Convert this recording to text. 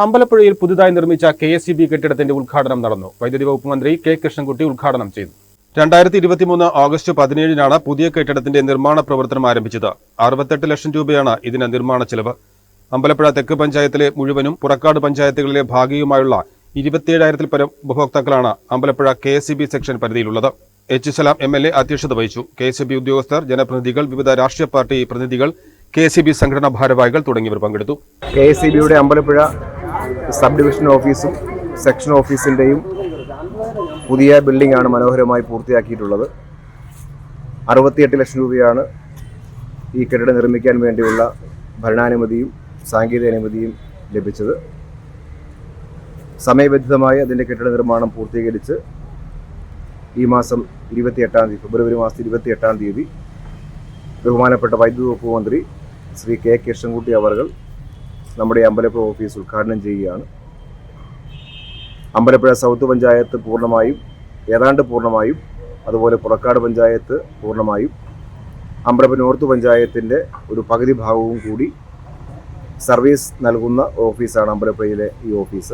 അമ്പലപ്പുഴയിൽ പുതുതായി നിർമ്മിച്ച KSEB കെട്ടിടത്തിന്റെ ഉദ്ഘാടനം നടന്നു. വൈദ്യുതി വകുപ്പ് മന്ത്രി K. കൃഷ്ണൻകുട്ടി ഉദ്ഘാടനം ചെയ്തു. 2023 ഓഗസ്റ്റ് 17-നാണ് പുതിയ കെട്ടിടത്തിന്റെ നിർമ്മാണ പ്രവർത്തനം ആരംഭിച്ചത്. 68 ലക്ഷം രൂപയാണ് ഇതിന് നിർമ്മാണ ചെലവ്. അമ്പലപ്പുഴ തെക്ക് പഞ്ചായത്തിലെ മുഴുവനും പുറക്കാട് പഞ്ചായത്തുകളിലെ ഭാഗികമായുള്ള 27,000-ൽ പരം ഉപഭോക്താക്കളാണ് അമ്പലപ്പുഴ KSEB സെക്ഷൻ പരിധിയിലുള്ളത്. H. സലാം MLA അധ്യക്ഷത വഹിച്ചു. KSEB ഉദ്യോഗസ്ഥർ, ജനപ്രതിനിധികൾ, വിവിധ രാഷ്ട്രീയ പാർട്ടി പ്രതിനിധികൾ, KSEB സംഘടനാ ഭാരവാഹികൾ തുടങ്ങിയവർ പങ്കെടുത്തു. KSEBയുടെ അമ്പലപ്പുഴ സബ് ഡിവിഷൻ ഓഫീസും സെക്ഷൻ ഓഫീസിൻ്റെയും പുതിയ ബിൽഡിംഗ് ആണ് മനോഹരമായി പൂർത്തിയാക്കിയിട്ടുള്ളത്. 68 ലക്ഷം രൂപയാണ് ഈ കെട്ടിടം നിർമ്മിക്കാൻ വേണ്ടിയുള്ള ഭരണാനുമതിയും സാങ്കേതിക അനുമതിയും ലഭിച്ചത്. സമയബന്ധിതമായി അതിൻ്റെ കെട്ടിട നിർമ്മാണം പൂർത്തീകരിച്ച് ഈ മാസം 28-ാം തീയതി, ഫെബ്രുവരി മാസത്തിൽ 28-ാം തീയതി ബഹുമാനപ്പെട്ട വൈദ്യുതി വകുപ്പ് മന്ത്രി ശ്രീ K. കൃഷ്ണൻകുട്ടി അവർ നമ്മുടെ അമ്പലപ്പുഴ ഓഫീസ് ഉദ്ഘാടനം ചെയ്യുകയാണ്. അമ്പലപ്പുഴ സൗത്ത് പഞ്ചായത്ത് പൂർണ്ണമായും, ഏതാണ്ട് പൂർണ്ണമായും, അതുപോലെ പുറക്കാട് പഞ്ചായത്ത് പൂർണ്ണമായും, അമ്പലപ്പുഴ നോർത്ത് പഞ്ചായത്തിൻ്റെ ഒരു പകുതി ഭാഗവും കൂടി സർവീസ് നൽകുന്ന ഓഫീസാണ് അമ്പലപ്പുഴയിലെ ഈ ഓഫീസ്.